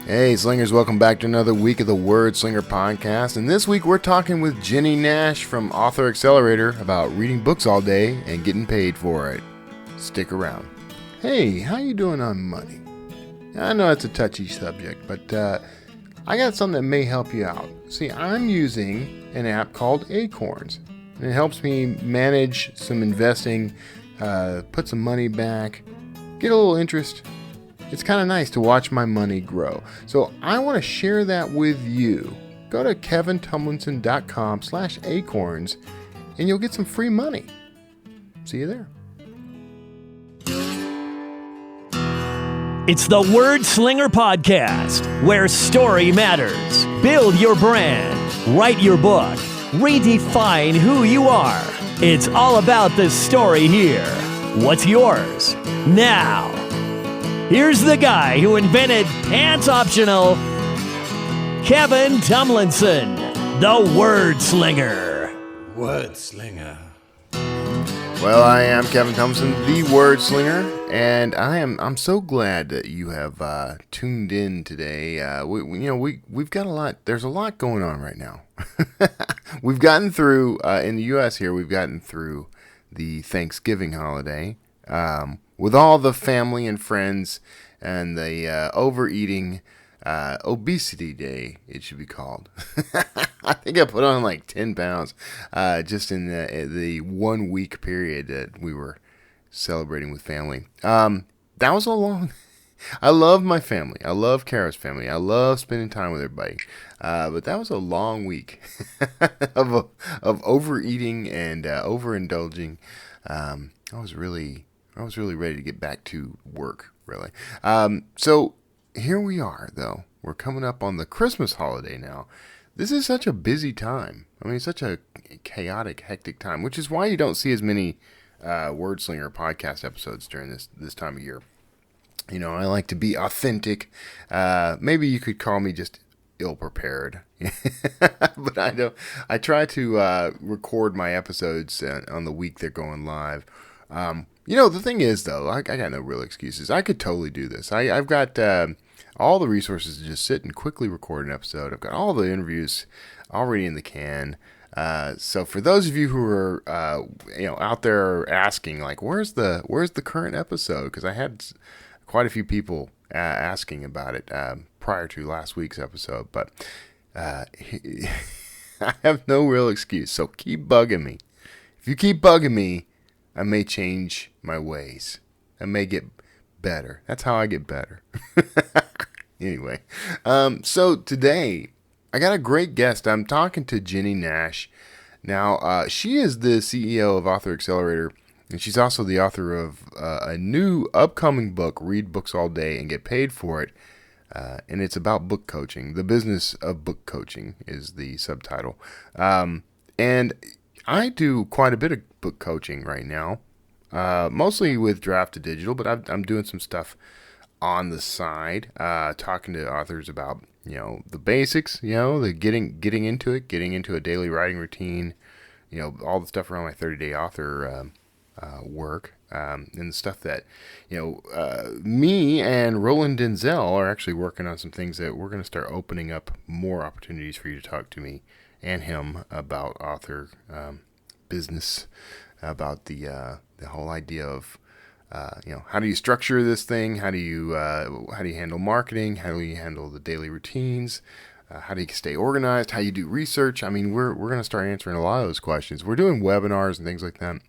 Hey Slingers, welcome back to another week of the Wordslinger podcast. And this week we're talking with Jenny Nash from Author Accelerator about reading books all day and getting paid for it. Stick around. Hey, how you doing on money? I know it's a touchy subject, but I got something that may help you out. See, I'm using an app called Acorns. And it helps me manage some investing, put some money back, get a little interest. It's kind of nice to watch my money grow. So I want to share that with you. Go to kevintumlinson.com/acorns and you'll get some free money. See you there. It's the Wordslinger podcast, where story matters. Build your brand, write your book, redefine who you are. It's all about the story here. What's yours? Now. Here's the guy who invented Pants Optional, Kevin Tumlinson, the Wordslinger. Wordslinger. Well, I am Kevin Tumlinson, the Wordslinger, and I'm so glad that you have tuned in today. We've got a lot. There's a lot going on right now. We've gotten through in the U.S. here. We've gotten through the Thanksgiving holiday. With all the family and friends and the overeating, obesity day, it should be called. I think I put on like 10 pounds just in the 1 week period that we were celebrating with family. That was a long... I love my family. I love Kara's family. I love spending time with everybody. But that was a long week of overeating and overindulging. I was really ready to get back to work, really. So here we are, though. We're coming up on the Christmas holiday now. This is such a busy time. I mean, such a chaotic, hectic time, which is why you don't see as many Wordslinger podcast episodes during this time of year. You know, I like to be authentic. Maybe you could call me just ill-prepared. But I don't. I try to record my episodes on the week they're going live. The thing is, though, I got no real excuses. I could totally do this. I've got all the resources to just sit and quickly record an episode. I've got all the interviews already in the can. So for those of you who are, out there asking, like, where's the current episode? Because I had quite a few people asking about it prior to last week's episode. But I have no real excuse. So keep bugging me. If you keep bugging me, I may change my ways. I may get better. That's how I get better. Anyway, so today I got a great guest. I'm talking to Jenny Nash. Now, she is the CEO of Author Accelerator, and she's also the author of a new upcoming book, Read Books All Day and Get Paid for It. And it's about book coaching. The Business of Book Coaching is the subtitle. And I do quite a bit of book coaching right now, mostly with Draft to Digital, but I'm doing some stuff on the side, talking to authors about, the basics, the getting into it, getting into a daily writing routine, all the stuff around my 30-day author work, and the stuff that, me and Roland Denzel are actually working on some things that we're going to start opening up more opportunities for you to talk to me and him about author business, about the whole idea of how do you structure this thing? How do you handle marketing? How do you handle the daily routines? How do you stay organized? How you do research? I mean, we're going to start answering a lot of those questions. We're doing webinars and things like that.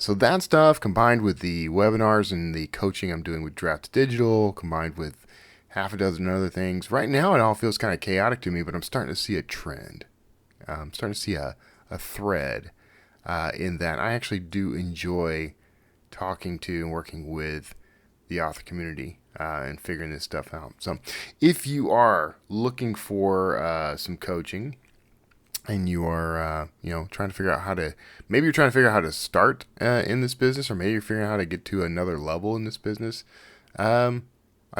So that stuff combined with the webinars and the coaching I'm doing with Draft Digital, combined with half a dozen other things. Right now, it all feels kind of chaotic to me, but I'm starting to see a trend. I'm starting to see a thread in that I actually do enjoy talking to and working with the author community and figuring this stuff out. So if you are looking for some coaching and you are, trying to figure out maybe you're trying to figure out how to start in this business, or maybe you're figuring out how to get to another level in this business, I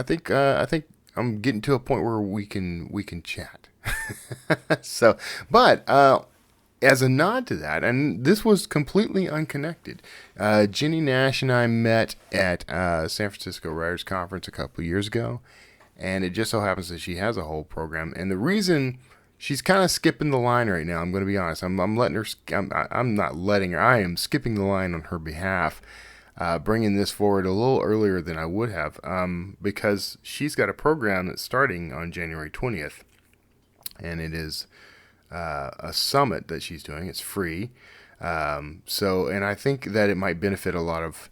think I'm getting to a point where we can chat. So, but as a nod to that, and this was completely unconnected, Jenny Nash and I met at San Francisco Writers Conference a couple of years ago, And it just so happens that she has a whole program. And the reason she's kind of skipping the line right now, I'm going to be honest. I'm letting her. I'm not letting her. I am skipping the line on her behalf, bringing this forward a little earlier than I would have, because she's got a program that's starting on January 20th, and it is a summit that she's doing. It's free. And I think that it might benefit a lot of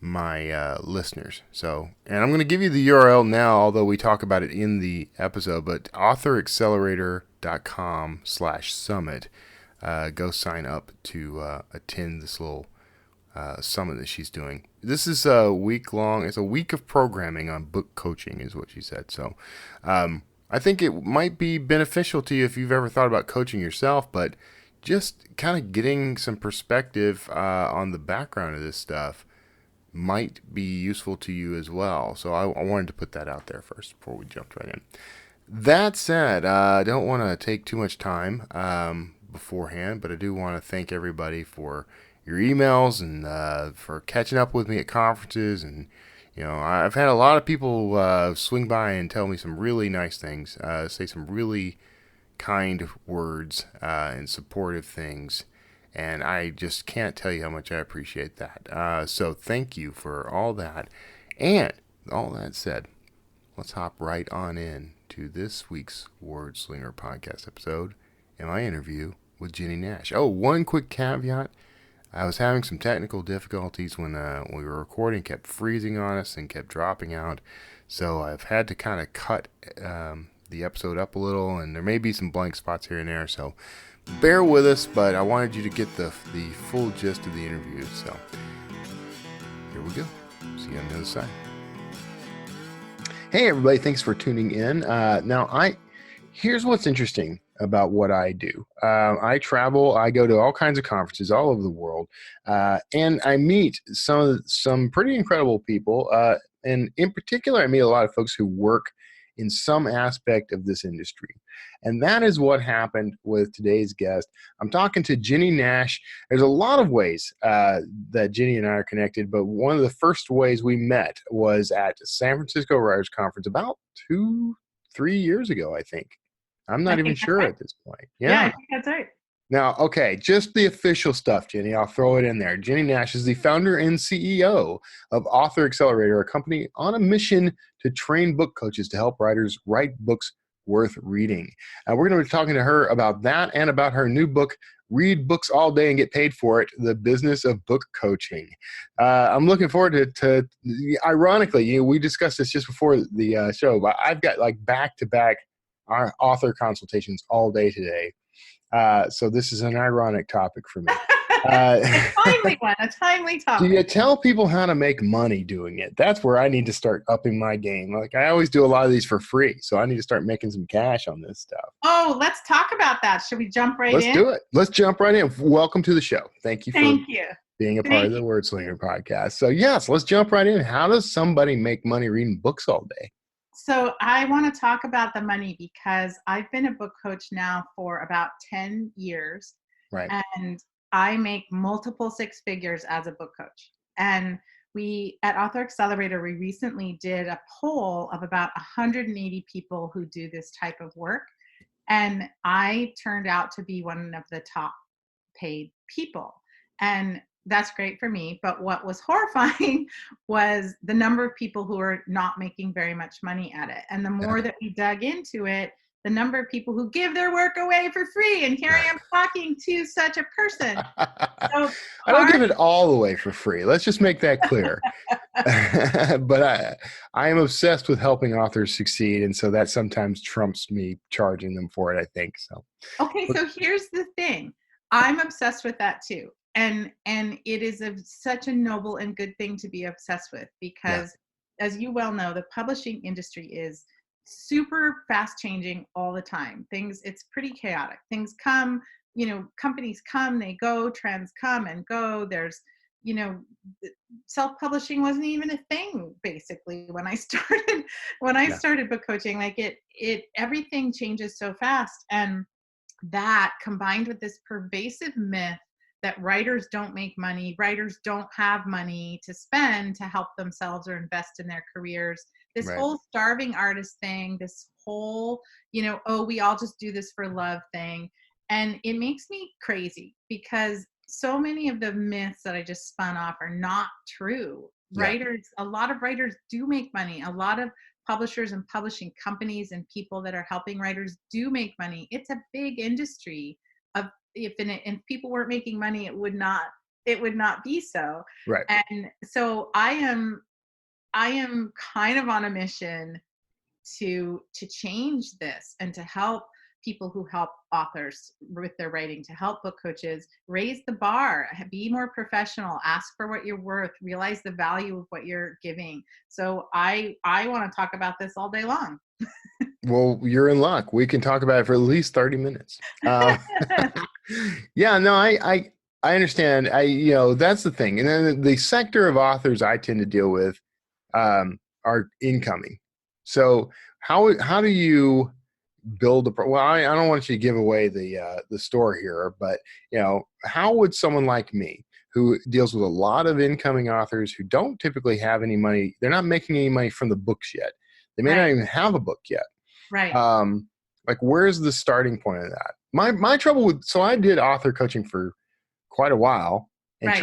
my listeners. So, and I'm going to give you the URL now, although we talk about it in the episode, but authoraccelerator.com/summit. Go sign up to attend this little summit that she's doing. This is a week long. It's a week of programming on book coaching is what she said. So, I think it might be beneficial to you if you've ever thought about coaching yourself, but just kind of getting some perspective on the background of this stuff might be useful to you as well. So I wanted to put that out there first before we jumped right in. That said, I don't want to take too much time beforehand, but I do want to thank everybody for your emails and for catching up with me at conferences. And, I've had a lot of people swing by and tell me some really nice things, say some really kind words and supportive things. And I just can't tell you how much I appreciate that. So thank you for all that. And all that said, let's hop right on in to this week's Wordslinger podcast episode and my interview with Jenny Nash. Oh, one quick caveat. I was having some technical difficulties when we were recording, kept freezing on us and kept dropping out. So I've had to kind of cut the episode up a little, and there may be some blank spots here and there. So bear with us, but I wanted you to get the full gist of the interview. So here we go. See you on the other side. Hey, everybody. Thanks for tuning in. Here's what's interesting about what I do. I travel. I go to all kinds of conferences all over the world, and I meet some pretty incredible people. And in particular, I meet a lot of folks who work in some aspect of this industry. And that is what happened with today's guest. I'm talking to Jenny Nash. There's a lot of ways that Jenny and I are connected, but one of the first ways we met was at San Francisco Writers Conference about 2-3 years ago, I think. I'm not even sure right. At this point. Yeah, I think that's right. Now, okay, just the official stuff, Jenny. I'll throw it in there. Jenny Nash is the founder and CEO of Author Accelerator, a company on a mission to train book coaches to help writers write books worth reading. We're going to be talking to her about that and about her new book, Read Books All Day and Get Paid for It, The Business of Book Coaching. I'm looking forward to ironically, we discussed this just before the show, but I've got like back-to-back author consultations all day today. So this is an ironic topic for me. A timely topic. Do you tell people how to make money doing it? That's where I need to start upping my game. Like I always do a lot of these for free, so I need to start making some cash on this stuff. Oh, let's talk about that. Should we jump right in? Let's do it. Let's jump right in. Welcome to the show. Thank you for being a part of the Wordslinger podcast. So yes, let's jump right in. How does somebody make money reading books all day? So I want to talk about the money because I've been a book coach now for about 10 years. Right. And I make multiple six figures as a book coach. And we, at Author Accelerator, we recently did a poll of about 180 people who do this type of work. And I turned out to be one of the top paid people. And that's great for me. But what was horrifying was the number of people who are not making very much money at it. And the more that we dug into it, the number of people who give their work away for free. And here I am talking to such a person. So I don't give it all away for free. Let's just make that clear. But I am obsessed with helping authors succeed. And so that sometimes trumps me charging them for it, I think. So. Okay, so here's the thing. I'm obsessed with that too. And it is such a noble and good thing to be obsessed with because, as you well know, the publishing industry is super fast changing all the time. It's pretty chaotic. Things come, companies come, they go, trends come and go. There's, self-publishing wasn't even a thing basically when I started book coaching. Like everything changes so fast. And that combined with this pervasive myth that writers don't make money, writers don't have money to spend to help themselves or invest in their careers. This Right. whole starving artist thing, this whole, oh, we all just do this for love thing. And it makes me crazy because so many of the myths that I just spun off are not true. Yeah. A lot of writers do make money. A lot of publishers and publishing companies and people that are helping writers do make money. It's a big industry. Of if people weren't making money, it would not be so. Right. And so I am kind of on a mission to change this and to help people who help authors with their writing, to help book coaches raise the bar, be more professional, ask for what you're worth, realize the value of what you're giving. So I want to talk about this all day long. Well, you're in luck. We can talk about it for at least 30 minutes. Yeah, no, I understand. That's the thing. And then the sector of authors I tend to deal with are incoming. So how do you build well, I don't want you to give away the store here, but how would someone like me who deals with a lot of incoming authors who don't typically have any money, they're not making any money from the books yet. They may not even have a book yet. Right. Like, where's the starting point of that? My trouble so I did author coaching for quite a while and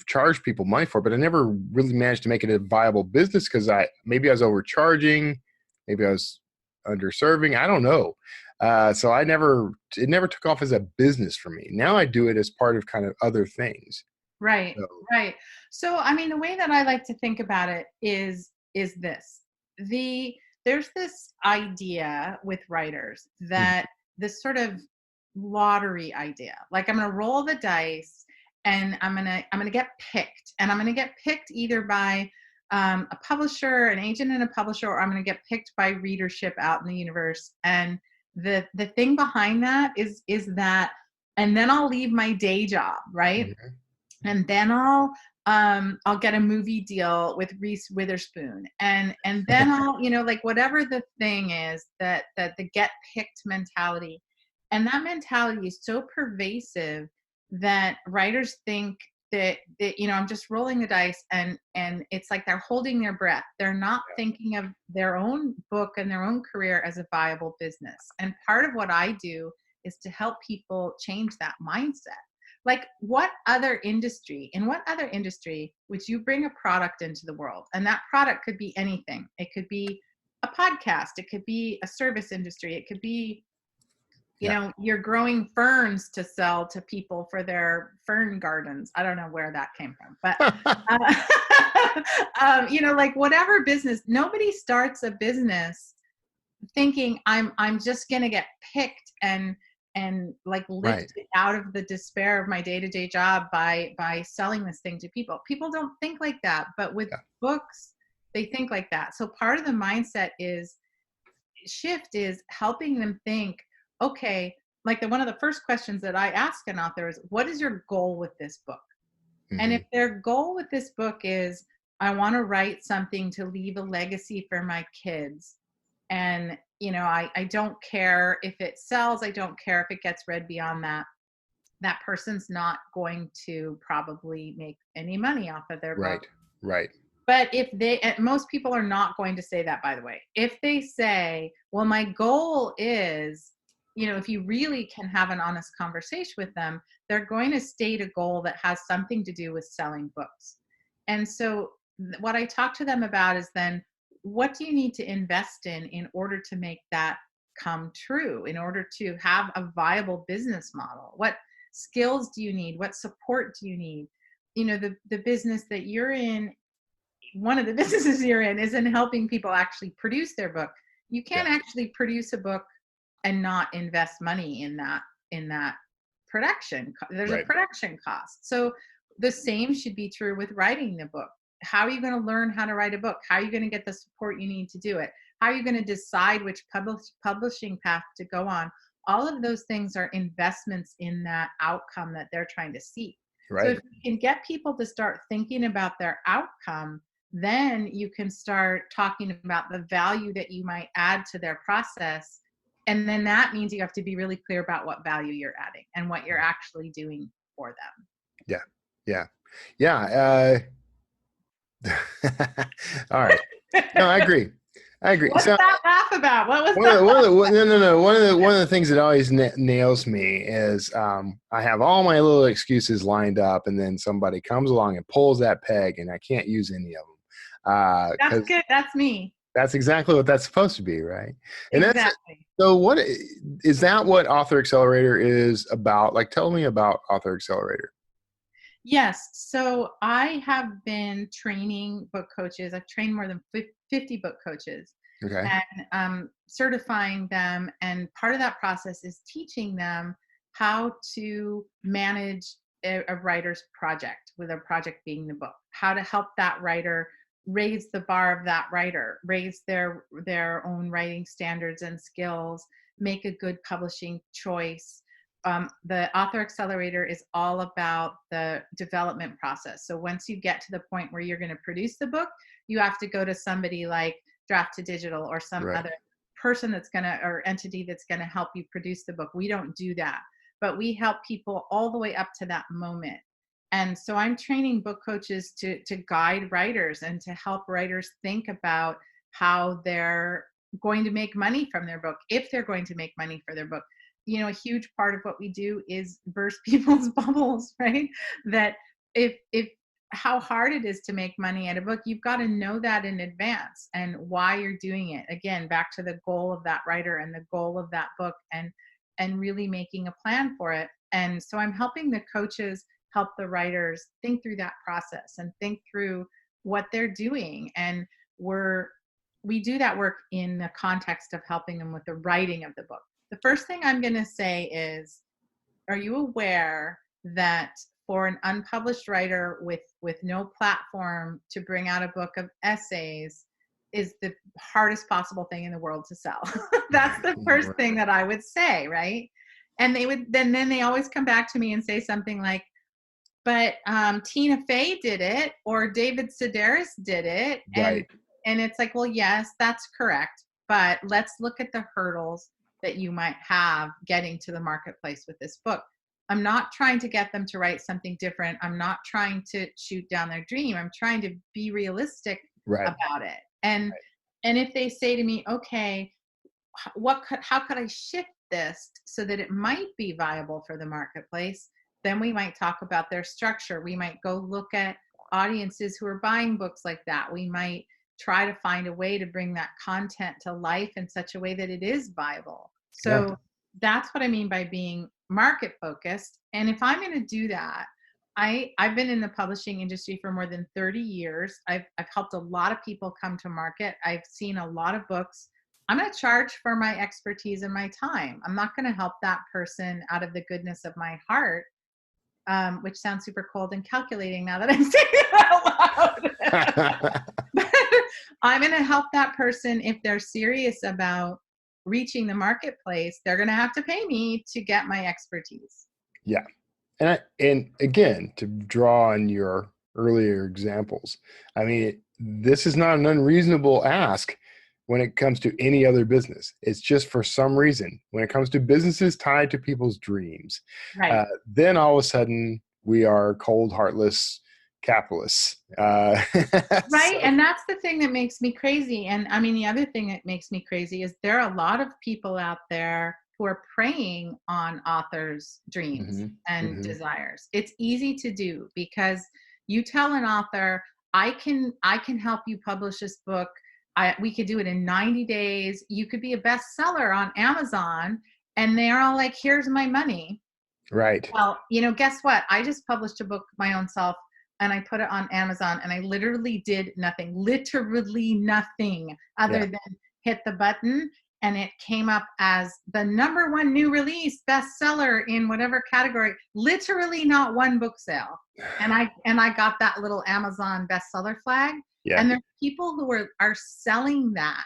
charge people money for it, but I never really managed to make it a viable business because maybe I was overcharging, maybe I was underserving, I don't know. So it never took off as a business for me. Now I do it as part of kind of other things. Right. So, I mean, the way that I like to think about it is this. There's this idea with writers that this sort of lottery idea, like I'm going to roll the dice and I'm going to get picked, and I'm going to get picked either by a publisher, an agent and a publisher, or I'm going to get picked by readership out in the universe. And the thing behind that is that, and then I'll leave my day job. Right. Mm-hmm. And then I'll get a movie deal with Reese Witherspoon, and then I'll, like whatever the thing is, that the get picked mentality, and that mentality is so pervasive that writers think that I'm just rolling the dice, and it's like they're holding their breath. They're not thinking of their own book and their own career as a viable business. And part of what I do is to help people change that mindset. Like, in what other industry would you bring a product into the world? And that product could be anything. It could be a podcast. It could be a service industry. It could be, you're growing ferns to sell to people for their fern gardens. I don't know where that came from, but, like whatever business, nobody starts a business thinking I'm just going to get picked and like lifted out of the despair of my day-to-day job by selling this thing to people. People don't think like that, but with books, they think like that. So part of the mindset shift is helping them think, okay, like one of the first questions that I ask an author is, what is your goal with this book? Mm-hmm. And if their goal with this book is, I want to write something to leave a legacy for my kids, and I don't care if it sells. I don't care if it gets read beyond that. That person's not going to probably make any money off of their book. Right. But most people are not going to say that, by the way. If they say, well, my goal is, if you really can have an honest conversation with them, they're going to state a goal that has something to do with selling books. And so what I talk to them about is then, what do you need to invest in order to make that come true, in order to have a viable business model? What skills do you need? What support do you need? The business that you're in, one of the businesses you're in is in helping people actually produce their book. You can't actually produce a book and not invest money in that production. There's a production cost. So the same should be true with writing the book. How are you going to learn how to write a book? How are you going to get the support you need to do it? How are you going to decide which publishing path to go on? All of those things are investments in that outcome that they're trying to seek. Right. So if you can get people to start thinking about their outcome, then you can start talking about the value that you might add to their process. And then that means you have to be really clear about what value you're adding and what you're actually doing for them. Yeah. All right. No, I agree. I agree. What's So that laugh about? What was one of that? the, one of the, one- no, no, no. One of the things that always nails me is I have all my little excuses lined up, and then somebody comes along and pulls that peg, and I can't use any of them That's because good. That's me. that's exactly what that's supposed to be, right? And that's Exactly. so. What is that? What Author Accelerator is about? Like, tell me about Author Accelerator. Yes. So I have been training book coaches. I've trained more than 50 book coaches Okay. and certifying them. And part of that process is teaching them how to manage a writer's project, with a project being the book, how to help that writer raise the bar of that writer, raise their own writing standards and skills, make a good publishing choice. The Author Accelerator is all about the development process. So once you get to the point where you're going to produce the book, you have to go to somebody like Draft to Digital or some Right. other person that's going to, or entity that's going to help you produce the book. We don't do that, but we help people all the way up to that moment. And so I'm training book coaches to guide writers and to help writers think about how they're going to make money from their book, if they're going to make money for their book. You know, a huge part of what we do is burst people's bubbles, right? That if how hard it is to make money at a book, you've got to know that in advance and why you're doing it. Again, back to the goal of that writer and the goal of that book, and really making a plan for it. And so I'm helping the coaches help the writers think through that process and think through what they're doing. And we do that work in the context of helping them with the writing of the book. The first thing I'm going to say is, are you aware that for an unpublished writer with no platform to bring out a book of essays is the hardest possible thing in the world to sell? That's the first thing that I would say, right? And they would then they always come back to me and say something like, but Tina Fey did it, or David Sedaris did it. Right. And it's like, well, yes, that's correct. But let's look at the hurdles that you might have getting to the marketplace with this book. I'm not trying to get them to write something different. I'm not trying to shoot down their dream. I'm trying to be realistic Right. about it. And if they say to me, okay, how could I shift this so that it might be viable for the marketplace? Then we might talk about their structure. We might go look at audiences who are buying books like that. We might try to find a way to bring that content to life in such a way that it is viable. Yeah. So that's what I mean by being market focused. And if I'm going to do that, I've been in the publishing industry for more than 30 years. I've helped a lot of people come to market. I've seen a lot of books. I'm going to charge for my expertise and my time. I'm not going to help that person out of the goodness of my heart, which sounds super cold and calculating now that I'm saying it out loud. I'm going to help that person if they're serious about reaching the marketplace. They're going to have to pay me to get my expertise. Yeah. And again, to draw on your earlier examples, I mean, this is not an unreasonable ask when it comes to any other business. It's just for some reason, when it comes to businesses tied to people's dreams, Right. then all of a sudden we are cold, heartless capitalists. Right. So, And that's the thing that makes me crazy. And I mean, the other thing that makes me crazy is there are a lot of people out there who are preying on authors' dreams and desires. It's easy to do because you tell an author, I can help you publish this book. We could do it in 90 days. You could be a bestseller on Amazon. And they're all like, here's my money. right. Well, guess what? I just published a book my own self and I put it on Amazon and I literally did nothing other Yeah. than hit the button, and it came up as the #1 new release bestseller in whatever category. Literally not one book sale. And I got that little Amazon bestseller flag. Yeah. And there are people who are selling that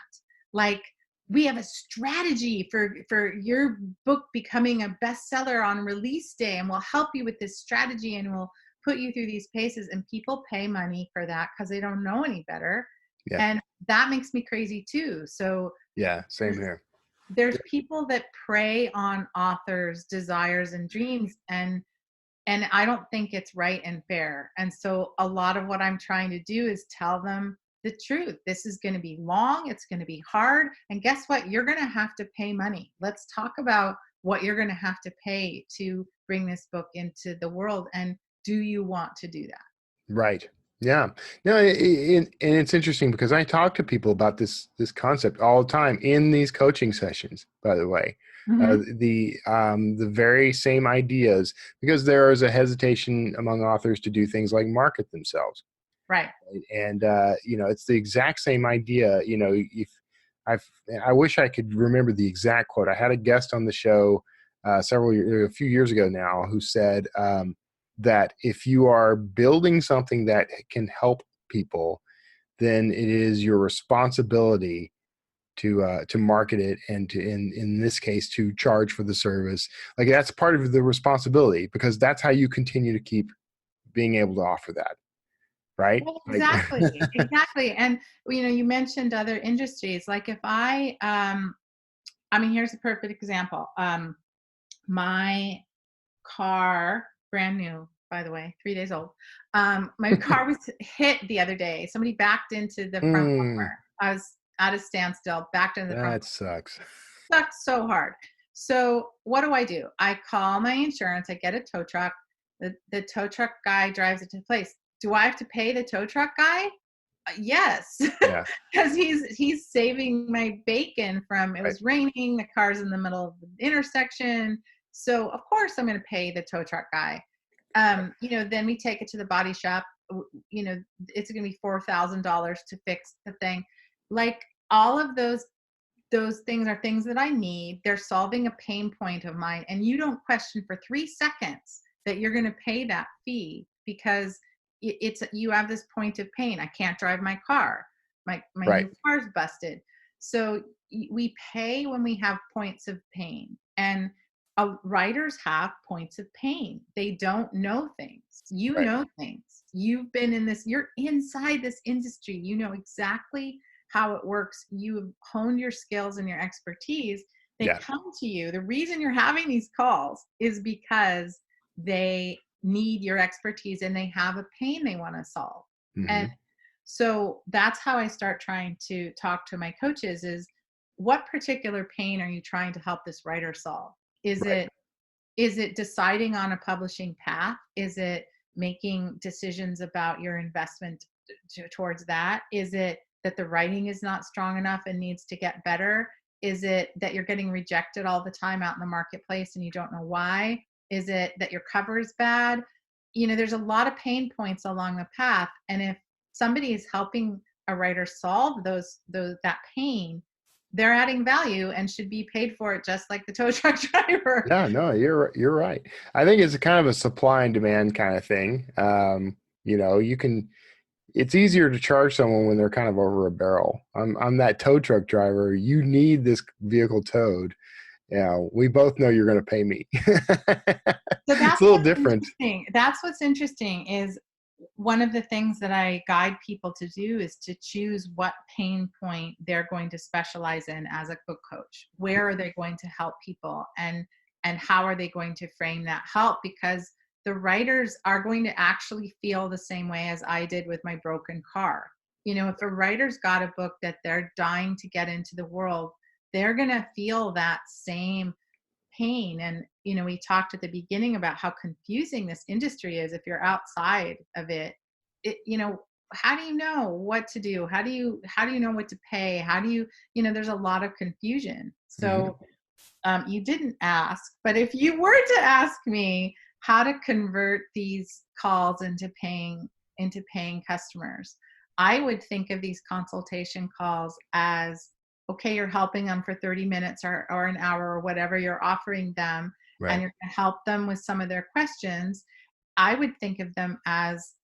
like, we have a strategy for your book becoming a bestseller on release day, and we'll help you with this strategy and we'll put you through these paces. And people pay money for that because they don't know any better. Yeah. And that makes me crazy too. So Yeah. Same here. there's people that prey on authors' desires and dreams, and I don't think it's right and fair. And so a lot of what I'm trying to do is tell them the truth. This is going to be long. It's going to be hard. And guess what? You're going to have to pay money. Let's talk about what you're going to have to pay to bring this book into the world. And do you want to do that? Right. Yeah. No, and it's interesting because I talk to people about this concept all the time in these coaching sessions, by the way. Mhm. The very same ideas, because there is a hesitation among authors to do things like market themselves. Right. And it's the exact same idea. If I wish I could remember the exact quote. I had a guest on the show a few years ago now, who said that if you are building something that can help people, then it is your responsibility to market it, and to in this case to charge for the service. Like, that's part of the responsibility, because that's how you continue to keep being able to offer that. Right? Well, Like, exactly, exactly. And you mentioned other industries. Like if I mean, here's a perfect example. My car, brand new, by the way, 3 days old. My car was hit the other day. Somebody backed into the front mm, bumper. I was at a standstill, backed into the front that sucks. bumper. Sucked so hard. So what do? I call my insurance. I get a tow truck. The tow truck guy drives it to the place. Do I have to pay the tow truck guy? Yes, Yeah. because he's saving my bacon from, it Right. was raining, the car's in the middle of the intersection. So of course I'm going to pay the tow truck guy. Then we take it to the body shop. It's going to be $4,000 to fix the thing. Like all of those things are things that I need. They're solving a pain point of mine. And you don't question for 3 seconds that you're going to pay that fee, because you have this point of pain. I can't drive my car. My Right. new car's busted. So we pay when we have points of pain. And writers have points of pain. They don't know things. You Right. know things. You've been in this, you're inside this industry. You know exactly how it works. You've honed your skills and your expertise. They Yeah. come to you. The reason you're having these calls is because they need your expertise and they have a pain they want to solve. Hmm. And so that's how I start trying to talk to my coaches is, what particular pain are you trying to help this writer solve? Is Right. it deciding on a publishing path? Is it making decisions about your investment towards that? Is it that the writing is not strong enough and needs to get better? Is it that you're getting rejected all the time out in the marketplace and you don't know why? Is it that your cover is bad? There's a lot of pain points along the path. And if somebody is helping a writer solve that pain, they're adding value and should be paid for it, just like the tow truck driver. Yeah, no, you're right. I think it's a kind of a supply and demand kind of thing. It's easier to charge someone when they're kind of over a barrel. I'm that tow truck driver. You need this vehicle towed. Yeah, we both know you're going to pay me. So It's that's a little what's different. interesting. That's what's interesting is one of the things that I guide people to do is to choose what pain point they're going to specialize in as a book coach. Where are they going to help people, and how are they going to frame that help? Because the writers are going to actually feel the same way as I did with my broken car. If a writer's got a book that they're dying to get into the world, they're going to feel that same pain. And we talked at the beginning about how confusing this industry is if you're outside of it. How do you know what to do? How do you know what to pay? How do there's a lot of confusion. Mhm. So you didn't ask, but if you were to ask me how to convert these calls into paying customers, I would think of these consultation calls as, okay, you're helping them for 30 minutes or an hour or whatever you're offering them, and Right. you're going to help them with some of their questions. I would think of them as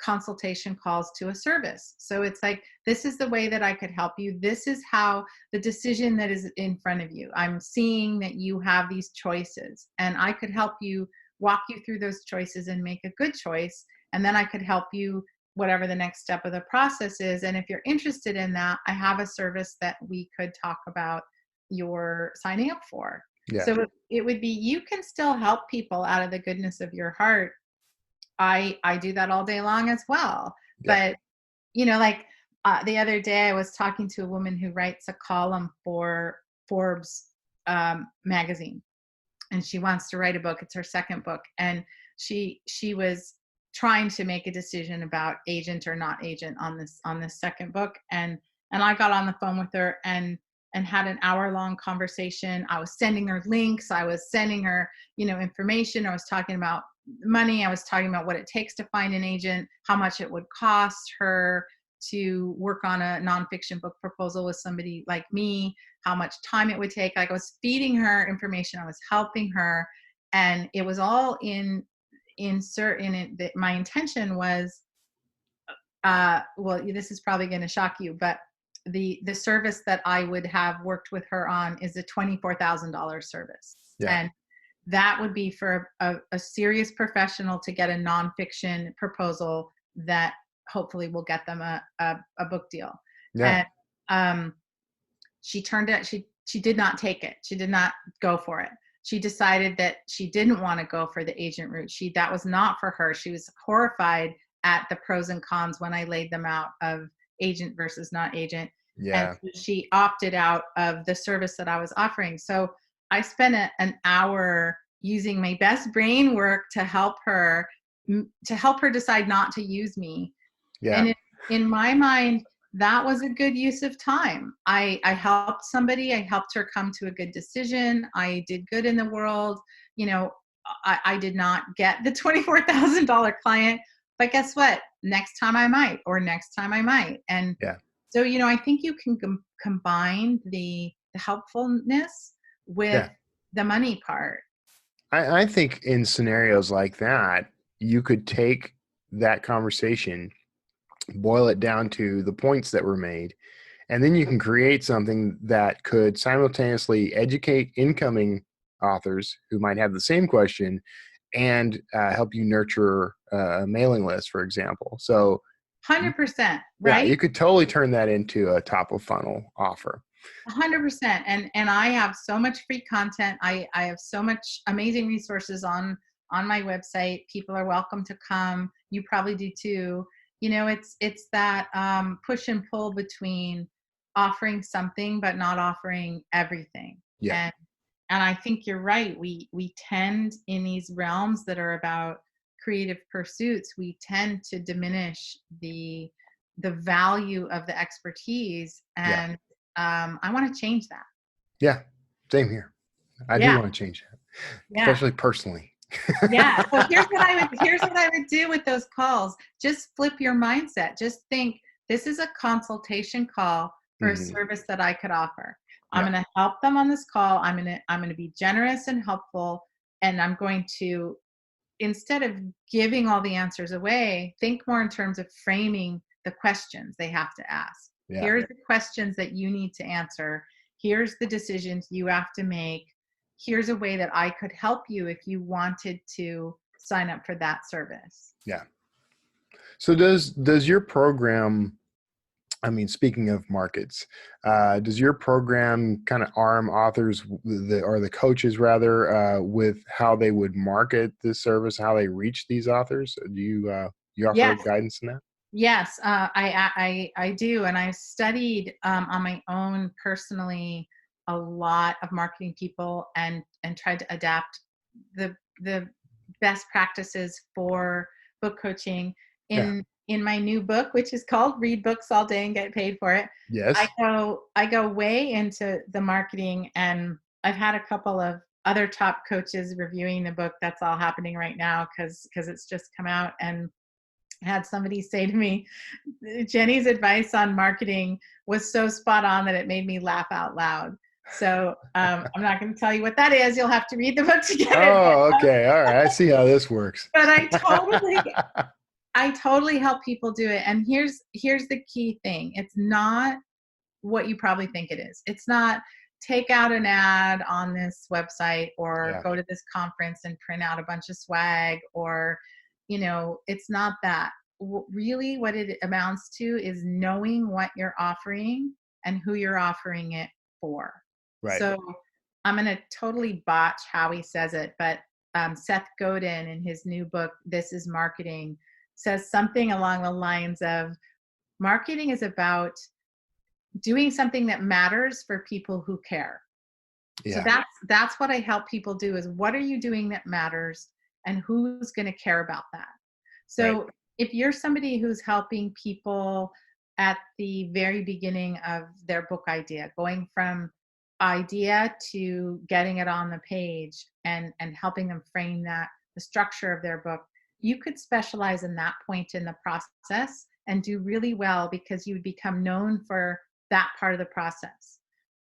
consultation calls to a service. So it's like, this is the way that I could help you. This is how the decision that is in front of you. I'm seeing that you have these choices, and I could help you, walk you through those choices and make a good choice. And then I could help you whatever the next step of the process is. And if you're interested in that, I have a service that we could talk about your signing up for. Yeah. So it would be, you can still help people out of the goodness of your heart. I do that all day long as well. Yeah. But like the other day I was talking to a woman who writes a column for Forbes magazine, and she wants to write a book. It's her second book, and she was trying to make a decision about agent or not agent on this second book, and I got on the phone with her and had an hour-long conversation. I was sending her links, I was sending her, information. I was talking about money, I was talking about what it takes to find an agent, how much it would cost her to work on a nonfiction book proposal with somebody like me, how much time it would take. Like, I was feeding her information, I was helping her, and it was all in it. That my intention was, well, this is probably going to shock you, but the service that I would have worked with her on is a $24,000 service. Yeah. And that would be for a serious professional to get a nonfiction proposal that hopefully will get them a book deal. Yeah. And she did not take it. She did not go for it. She decided that she didn't want to go for the agent route. That was not for her. She was horrified at the pros and cons when I laid them out of agent versus not agent. Yeah. And she opted out of the service that I was offering. So I spent an hour using my best brain work to help her decide not to use me. Yeah. And in my mind, that was a good use of time. I helped somebody. I helped her come to a good decision. I did good in the world. I did not get the $24,000 client, but guess what? Next time I might, or next time I might. And yeah. So, I think you can combine the helpfulness with the money part. I think in scenarios like that, you could take that conversation, boil it down to the points that were made, and then you can create something that could simultaneously educate incoming authors who might have the same question and help you nurture a mailing list, for example. So 100%, right? Yeah, you could totally turn that into a top of funnel offer. 100%. And I have so much free content. I have so much amazing resources on my website. People are welcome to come. You probably do too. It's that push and pull between offering something but not offering everything. Yeah. And I think you're right. We tend, in these realms that are about creative pursuits, we tend to diminish the value of the expertise. And I want to change that. Yeah, same here. I do want to change that, especially personally. Yeah. So here's what I would do with those calls. Just flip your mindset. Just think, this is a consultation call for a service that I could offer. I'm going to help them on this call. I'm going to be generous and helpful. And I'm going to, instead of giving all the answers away, think more in terms of framing the questions they have to ask. Yeah. Here's the questions that you need to answer. Here's the decisions you have to make. Here's a way that I could help you if you wanted to sign up for that service. Yeah. So does your program, I mean, speaking of markets, does your program kind of arm authors or the coaches rather with how they would market this service, how they reach these authors? Do you offer guidance in that? Yes, I do. And I studied on my own personally a lot of marketing people and tried to adapt the best practices for book coaching. In my new book, which is called Read Books All Day and Get Paid for It. Yes. I go way into the marketing, and I've had a couple of other top coaches reviewing the book. That's all happening right now because it's just come out. And I had somebody say to me, Jenny's advice on marketing was so spot on that it made me laugh out loud. So I'm not going to tell you what that is. You'll have to read the book to get it. Oh, okay. All right. I see how this works. But I totally help people do it. And here's the key thing. It's not what you probably think it is. It's not take out an ad on this website or go to this conference and print out a bunch of swag, or, it's not that. Really what it amounts to is knowing what you're offering and who you're offering it for. Right. So I'm going to totally botch how he says it, but Seth Godin in his new book, This is Marketing, says something along the lines of, Marketing is about doing something that matters for people who care. So Yeah. that's what I help people do, is what are you doing that matters and who's going to care about that? Right. So if you're somebody who's helping people at the very beginning of their book idea, going from idea to getting it on the page and helping them frame that, the structure of their book, you could specialize in that point in the process and do really well because you would become known for that part of the process.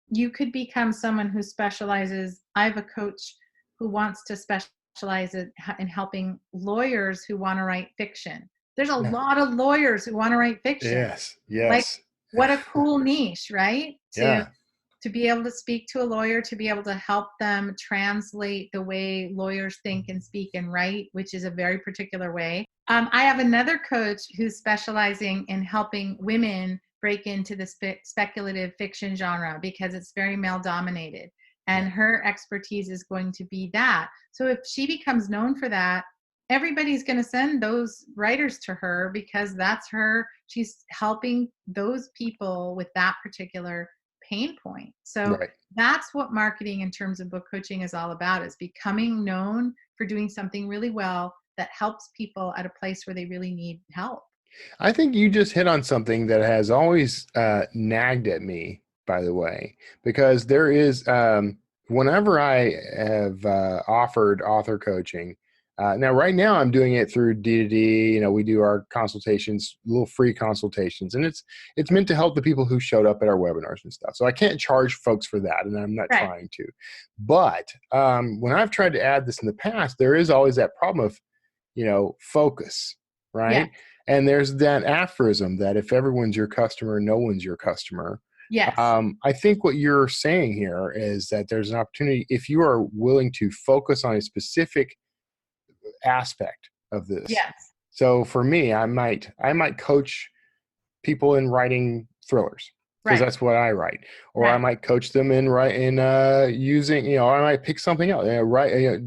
You could become someone who specializes. I have a coach who wants to specialize in helping lawyers who want to write fiction. There's a Yeah. lot of lawyers who want to write fiction. Yes. Like, Yes. what a cool niche, right? Yeah. To be able to speak to a lawyer, to be able to help them translate the way lawyers think and speak and write, which is a very particular way. I have another coach who's specializing in helping women break into the speculative fiction genre because it's very male dominated. And her expertise is going to be that. So if she becomes known for that, everybody's going to send those writers to her because that's her. She's helping those people with that particular pain point. So Right. that's what marketing in terms of book coaching is all about, is becoming known for doing something really well that helps people at a place where they really need help. I think you just hit on something that has always nagged at me, by the way, because there is, whenever I have offered author coaching, now right now I'm doing it through D2D. You know, we do our consultations, little free consultations, and it's meant to help the people who showed up at our webinars and stuff. So I can't charge folks for that, and I'm not Right. trying to. But when I've tried to add this in the past, there is always that problem of, focus, right? Yes. And there's that aphorism that if everyone's your customer, no one's your customer. Yes. I think what you're saying here is that there's an opportunity, if you are willing to focus on a specific aspect of this. Yes. So for me, I might coach people in writing thrillers, because Right. that's what I write. Or I Right. might coach them in using, I might pick something else.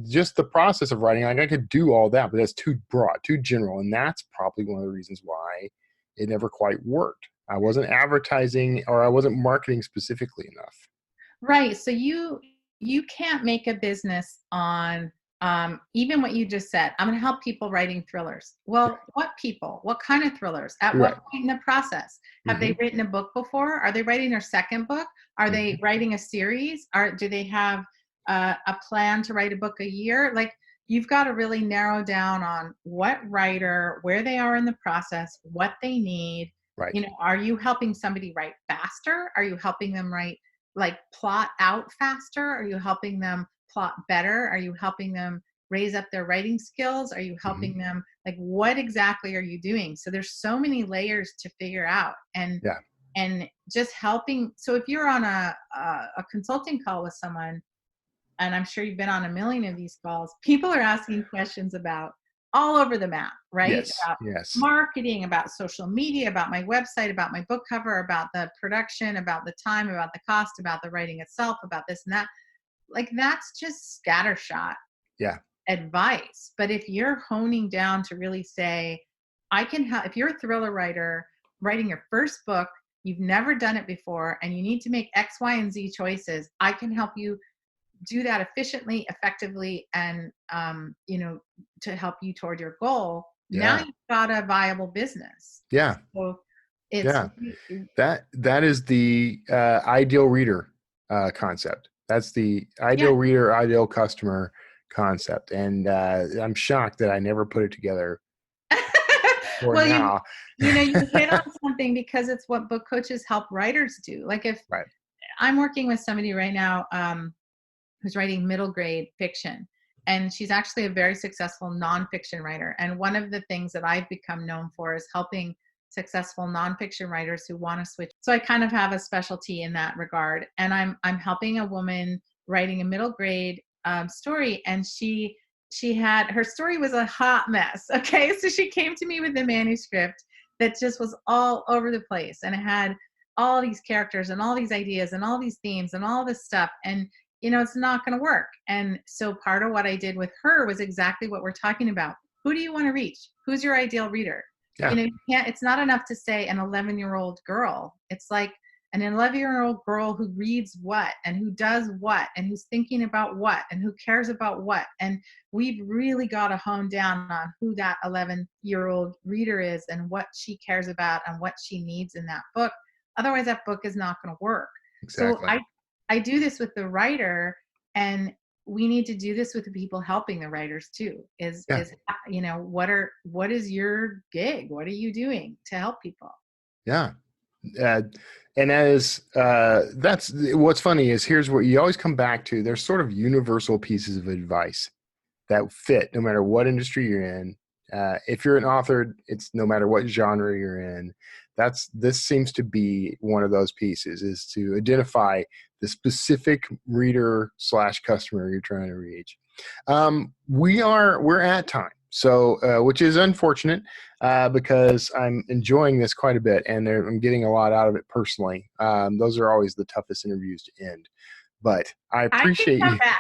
Just the process of writing. Like, I could do all that, but that's too broad, too general, and that's probably one of the reasons why it never quite worked. I wasn't advertising, or I wasn't marketing specifically enough. Right. So you can't make a business on even what you just said. I'm going to help people writing thrillers. Well, what people? What kind of thrillers? At Right. what point in the process? Have they written a book before? Are they writing their second book? Are they writing a series? Do they have a plan to write a book a year? Like, you've got to really narrow down on what writer, where they are in the process, what they need. Right. Are you helping somebody write faster? Are you helping them write, like, plot out faster? Are you helping them plot better? Are you helping them raise up their writing skills? Are you helping them, like, what exactly are you doing? So there's so many layers to figure out, and just helping. So if you're on a consulting call with someone, and I'm sure you've been on a million of these calls, people are asking questions about all over the map, right? Yes. About Yes. marketing, about social media, about my website, about my book cover, about the production, about the time, about the cost, about the writing itself, about this and that. Like, that's just scattershot advice. But if you're honing down to really say, I can help, if you're a thriller writer writing your first book, you've never done it before, and you need to make X, Y, and Z choices, I can help you do that efficiently, effectively, and to help you toward your goal. Now you've got a viable business. Yeah. So it's that is the ideal reader concept. That's the ideal reader, ideal customer concept. And I'm shocked that I never put it together. Well, now. you hit on something, because it's what book coaches help writers do. Like, if I'm working with somebody right now who's writing middle grade fiction, and she's actually a very successful nonfiction writer. And one of the things that I've become known for is helping successful nonfiction writers who want to switch. So I kind of have a specialty in that regard. And I'm helping a woman writing a middle grade story, and she had, her story was a hot mess. Okay, so she came to me with the manuscript that just was all over the place, and it had all these characters and all these ideas and all these themes and all this stuff, and it's not going to work. And so part of what I did with her was exactly what we're talking about. Who do you want to reach? Who's your ideal reader? Yeah. You can't, it's not enough to say an 11-year-old girl. It's like an 11-year-old girl who reads what and who does what and who's thinking about what and who cares about what. And we've really got to hone down on who that 11-year-old reader is and what she cares about and what she needs in that book. Otherwise, that book is not going to work. So Exactly. I do this with the writer, and we need to do this with the people helping the writers too. Yeah. What is your gig? What are you doing to help people? Yeah. And that's what's funny is here's what you always come back to. There's sort of universal pieces of advice that fit no matter what industry you're in. If you're an author, it's no matter what genre you're in. This seems to be one of those pieces, is to identify the specific reader / customer you're trying to reach. We're at time, so which is unfortunate because I'm enjoying this quite a bit and I'm getting a lot out of it personally. Those are always the toughest interviews to end, but I appreciate you. Back.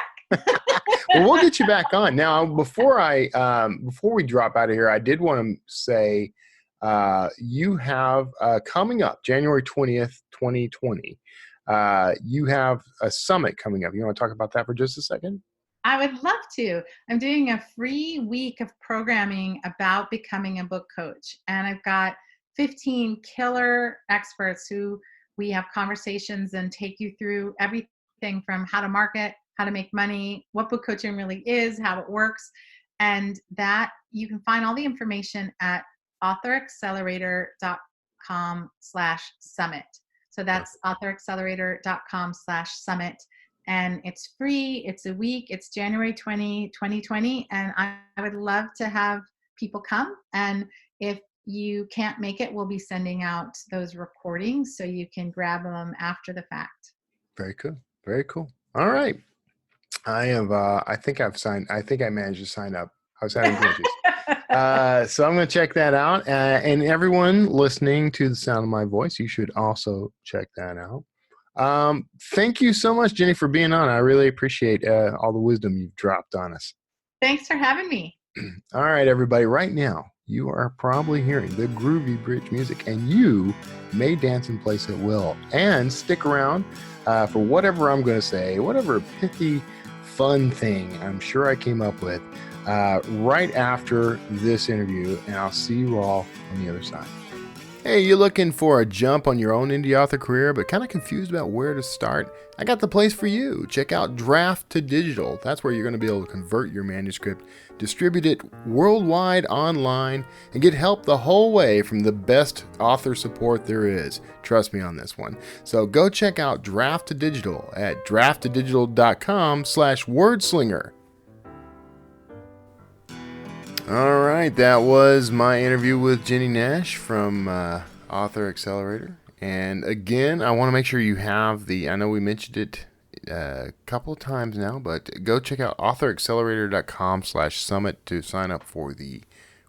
Well, we'll get you back on. Now, before we drop out of here, I did want to say you have coming up January 20th, 2020. You have a summit coming up. You want to talk about that for just a second? I would love to. I'm doing a free week of programming about becoming a book coach. And I've got 15 killer experts who we have conversations and take you through everything from how to market, how to make money, what book coaching really is, how it works. And that you can find all the information at authoraccelerator.com/summit. So that's authoraccelerator.com/summit. And it's free. It's a week. It's January 2020. And I would love to have people come. And if you can't make it, we'll be sending out those recordings so you can grab them after the fact. Very cool. Very cool. All right. I think I managed to sign up. I was having glitches. So I'm going to check that out. And everyone listening to the sound of my voice, you should also check that out. Thank you so much, Jenny, for being on. I really appreciate all the wisdom you've dropped on us. Thanks for having me. All right, everybody. Right now, you are probably hearing the groovy bridge music, and you may dance in place at will. And stick around for whatever I'm going to say, whatever pithy, fun thing I'm sure I came up with right after this interview, and I'll see you all on the other side. Hey, you looking for a jump on your own indie author career, but kind of confused about where to start? I got the place for you. Check out Draft to Digital. That's where you're going to be able to convert your manuscript, distribute it worldwide online, and get help the whole way from the best author support there is. Trust me on this one. So go check out Draft to Digital at drafttodigital.com/wordslinger. All right, that was my interview with Jenny Nash from Author Accelerator. And again, I want to make sure you have I know we mentioned it a couple of times now, but go check out authoraccelerator.com/summit to sign up for the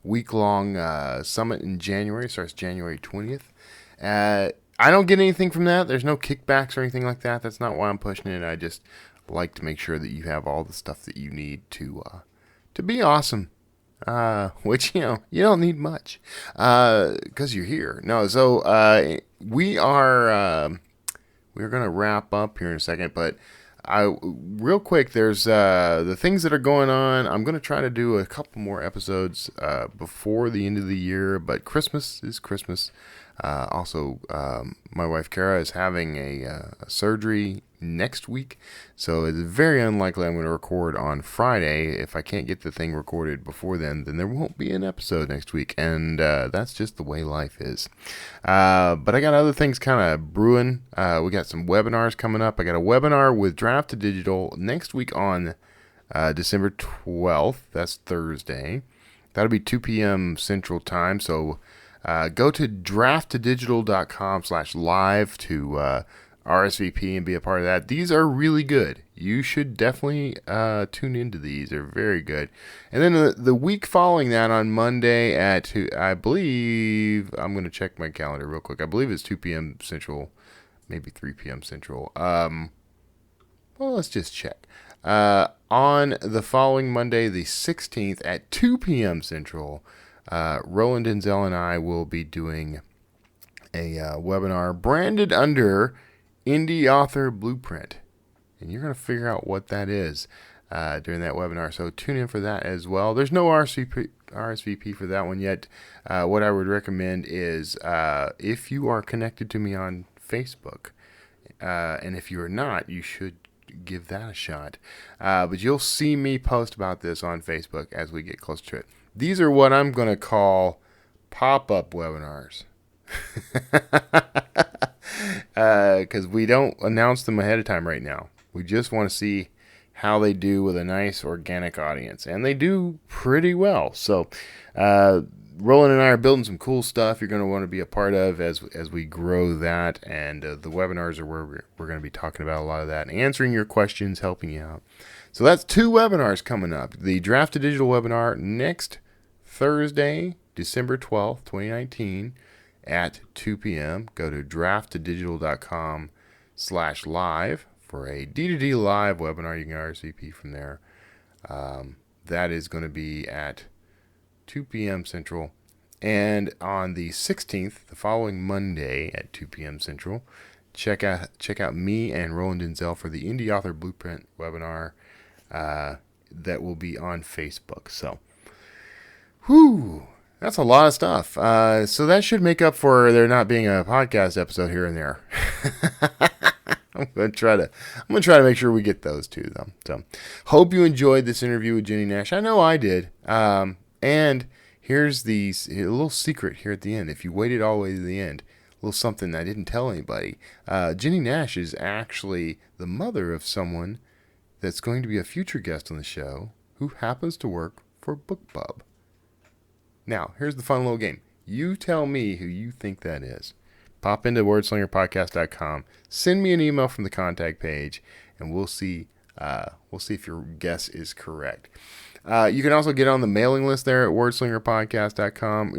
week-long summit in January. It starts January 20th. I don't get anything from that. There's no kickbacks or anything like that. That's not why I'm pushing it. I just like to make sure that you have all the stuff that you need to be awesome. Which, you don't need much, cause you're here. No, so, we're going to wrap up here in a second, but real quick, there's, the things that are going on. I'm going to try to do a couple more episodes, before the end of the year, but Christmas is Christmas. Also, my wife Kara is having a surgery next week, so it's very unlikely I'm going to record on Friday. If I can't get the thing recorded before then there won't be an episode next week, and that's just the way life is. But I got other things kind of brewing. We got some webinars coming up. I got a webinar with Draft to Digital next week on December 12th. That's Thursday. That'll be 2 p.m. Central Time, so go to drafttodigital.com/live to RSVP and be a part of that. These are really good. You should definitely tune into these. They're very good. And then the week following that on Monday at, I believe, I'm going to check my calendar real quick. I believe it's 2 p.m. Central, maybe 3 p.m. Central. Well, let's just check. On the following Monday, the 16th at 2 p.m. Central, Roland Denzel and I will be doing a webinar branded under Indie Author Blueprint. And you're going to figure out what that is during that webinar. So tune in for that as well. There's no RSVP for that one yet. What I would recommend is if you are connected to me on Facebook, and if you are not, you should give that a shot. But you'll see me post about this on Facebook as we get closer to it. These are what I'm going to call pop-up webinars. Because we don't announce them ahead of time right now. We just want to see how they do with a nice organic audience. And they do pretty well. So Roland and I are building some cool stuff you're going to want to be a part of as we grow that. And the webinars are where we're going to be talking about a lot of that and answering your questions, helping you out. So that's 2 webinars coming up. The Draft to Digital webinar next Thursday, December 12th, 2019 at 2 p.m. Go to drafttodigital.com/live for a D2D live webinar. You can RSVP from there. That is going to be at 2 p.m. Central. And on the 16th, the following Monday at 2 p.m. Central, check out me and Roland Denzel for the Indie Author Blueprint webinar that will be on Facebook. So, that's a lot of stuff. So that should make up for there not being a podcast episode here and there. I'm gonna try to make sure we get those too, though. So, hope you enjoyed this interview with Jenny Nash. I know I did. And here's a little secret here at the end. If you waited all the way to the end, a little something I didn't tell anybody. Jenny Nash is actually the mother of someone that's going to be a future guest on the show who happens to work for BookBub. Now, here's the fun little game. You tell me who you think that is. Pop into wordslingerpodcast.com, send me an email from the contact page, and we'll see if your guess is correct. You can also get on the mailing list there at wordslingerpodcast.com.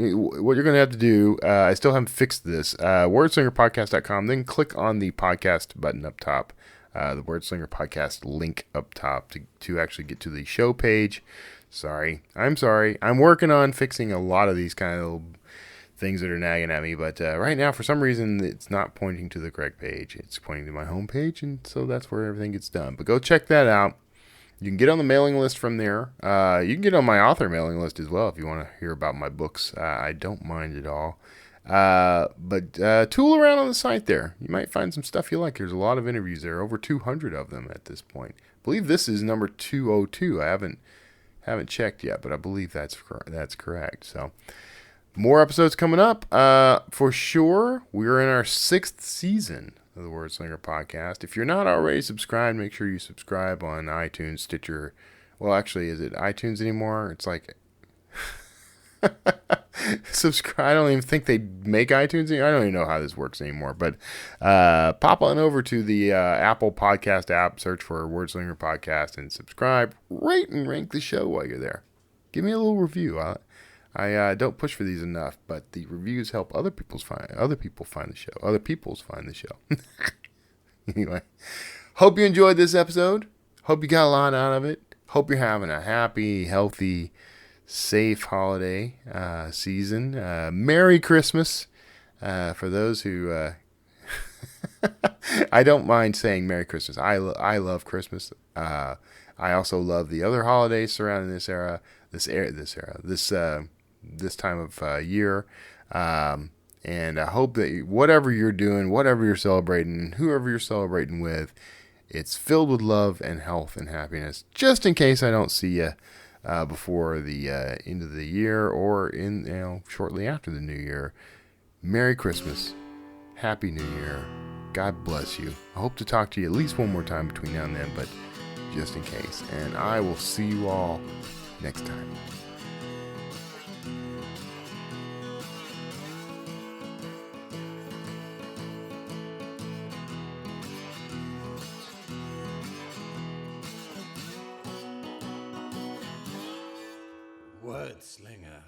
What you're going to have to do, I still haven't fixed this, wordslingerpodcast.com, then click on the podcast button up top, the Wordslinger podcast link up top to actually get to the show page. I'm sorry. I'm working on fixing a lot of these kind of little things that are nagging at me, but right now, for some reason, it's not pointing to the correct page. It's pointing to my home page, and so that's where everything gets done. But go check that out. You can get on the mailing list from there. You can get on my author mailing list as well if you want to hear about my books. I don't mind at all. But tool around on the site there. You might find some stuff you like. There's a lot of interviews there, over 200 of them at this point. I believe this is number 202. I haven't checked yet, but I believe that's correct. So more episodes coming up for sure. We're in our 6th season of the Wordslinger podcast. If you're not already subscribed, make sure you subscribe on iTunes, Stitcher. Well, actually, is it iTunes anymore? It's like subscribe. I don't even think they make iTunes. I don't even know how this works anymore. But pop on over to the Apple Podcast app, search for Wordslinger Podcast, and subscribe. Rate and rank the show while you're there. Give me a little review. I don't push for these enough, but the reviews help other people find the show. Other people's find the show. Anyway, hope you enjoyed this episode. Hope you got a lot out of it. Hope you're having a happy, healthy, safe holiday season. Merry Christmas for those who. I don't mind saying Merry Christmas. I love Christmas. I also love the other holidays surrounding this time of year. And I hope that whatever you're doing, whatever you're celebrating, whoever you're celebrating with, it's filled with love and health and happiness. Just in case I don't see you before the end of the year or shortly after the new year. Merry Christmas. Happy New Year. God bless you. I hope to talk to you at least one more time between now and then, but just in case. And I will see you all next time. Wordslinger.